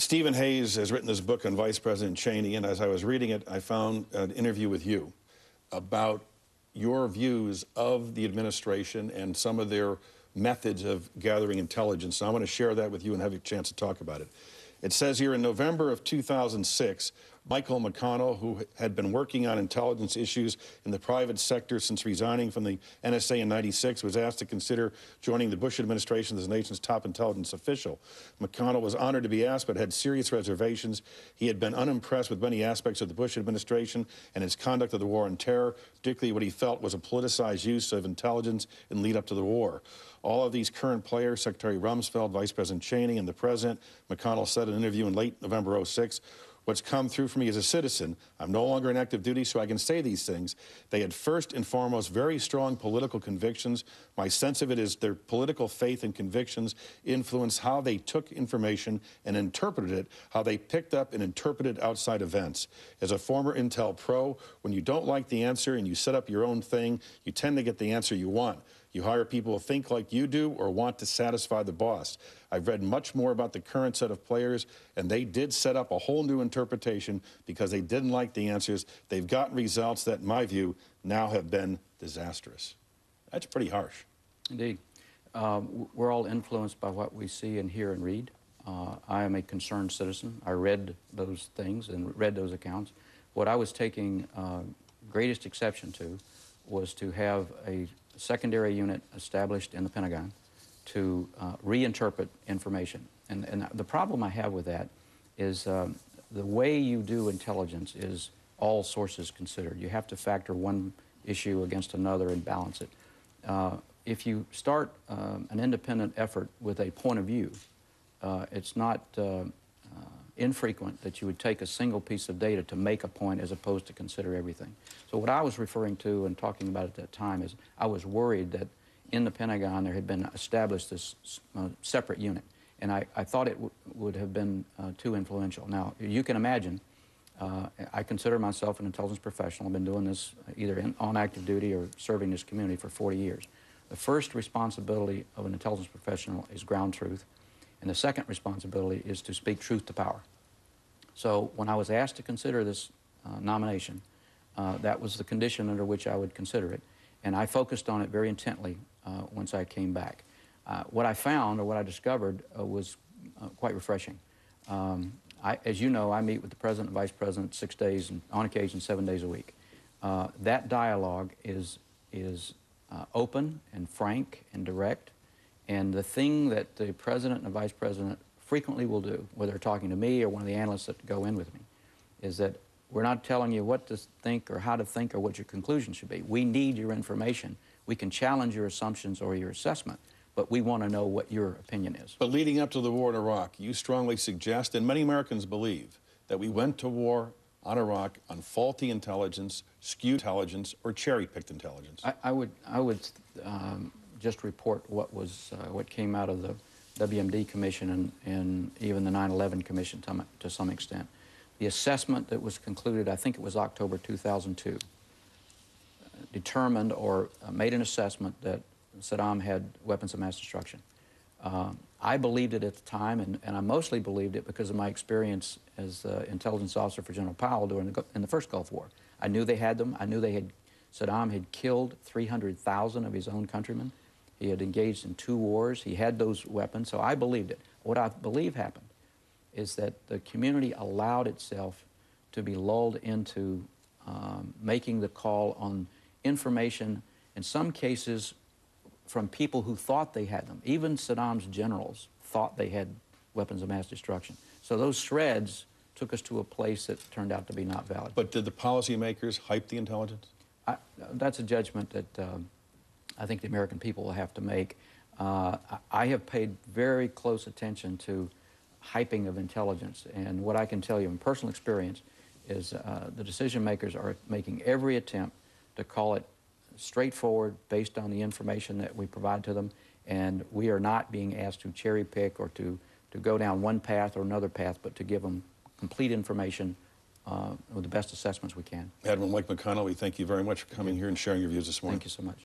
Stephen Hayes has written this book on Vice President Cheney, and as I was reading it, I found an interview with you about your views of the administration and some of their methods of gathering intelligence. So I want to share that with you and have a chance to talk about it. It says here, in November of 2006, Michael McConnell, who had been working on intelligence issues in the private sector since resigning from the NSA in '96, was asked to consider joining the Bush administration as the nation's top intelligence official. McConnell was honored to be asked, but had serious reservations. He had been unimpressed with many aspects of the Bush administration and its conduct of the war on terror, particularly what he felt was a politicized use of intelligence in lead up to the war. All of these current players, Secretary Rumsfeld, Vice President Cheney, and the President, McConnell said in an interview in late November '06, "What's come through for me as a citizen, I'm no longer in active duty, so I can say these things. They had first and foremost very strong political convictions. My sense of it is their political faith and convictions influenced how they took information and interpreted it, how they picked up and interpreted outside events. As a former Intel pro, when you don't like the answer and you set up your own thing, you tend to get the answer you want. You hire people who think like you do or want to satisfy the boss. I've read much more about the current set of players, and they did set up a whole new interpretation because they didn't like the answers. They've gotten results that, in my view, now have been disastrous." That's pretty harsh. Indeed. We're all influenced by what we see and hear and read. I am a concerned citizen. I read those things and read those accounts. What I was taking greatest exception to was to have a secondary unit established in the Pentagon to reinterpret information. And the problem I have with that is the way you do intelligence is all sources considered. You have to factor one issue against another and balance it. If you start an independent effort with a point of view, it's not infrequent that you would take a single piece of data to make a point as opposed to consider everything. So what I was referring to and talking about at that time is I was worried that in the Pentagon there had been established this separate unit, and I thought it would have been too influential. Now, you can imagine, I consider myself an intelligence professional. I've been doing this either on active duty or serving this community for 40 years. The first responsibility of an intelligence professional is ground truth, and the second responsibility is to speak truth to power. So when I was asked to consider this nomination, that was the condition under which I would consider it, and I focused on it very intently once I came back. What I found, or what I discovered, was quite refreshing. As you know, I meet with the President and Vice President 6 days, and on occasion 7 days a week. That dialogue is open and frank and direct, and the thing that the President and the Vice President frequently will do, whether they're talking to me or one of the analysts that go in with me, is that we're not telling you what to think or how to think or what your conclusion should be. We need your information. We can challenge your assumptions or your assessment, but we want to know what your opinion is. But leading up to the war in Iraq, you strongly suggest, and many Americans believe, that we went to war on Iraq on faulty intelligence, skewed intelligence, or cherry-picked intelligence. I would just report what came out of the WMD Commission and even the 9/11 Commission to some extent. The assessment that was concluded, I think it was October 2002, determined or made an assessment that Saddam had weapons of mass destruction. I believed it at the time, and I mostly believed it because of my experience as intelligence officer for General Powell in the first Gulf War. I knew they had them. I knew Saddam had killed 300,000 of his own countrymen. He had engaged in 2 wars. He had those weapons, so I believed it. What I believe happened is that the community allowed itself to be lulled into making the call on information, in some cases from people who thought they had them. Even Saddam's generals thought they had weapons of mass destruction. So those threads took us to a place that turned out to be not valid. But did the policymakers hype the intelligence? That's a judgment that I think the American people will have to make. I have paid very close attention to hyping of intelligence, and what I can tell you in personal experience is the decision makers are making every attempt to call it straightforward based on the information that we provide to them, and we are not being asked to cherry pick or to go down one path or another path, but to give them complete information with the best assessments we can. Admiral Mike McConnell, we thank you very much for coming here and sharing your views this morning. Thank you so much.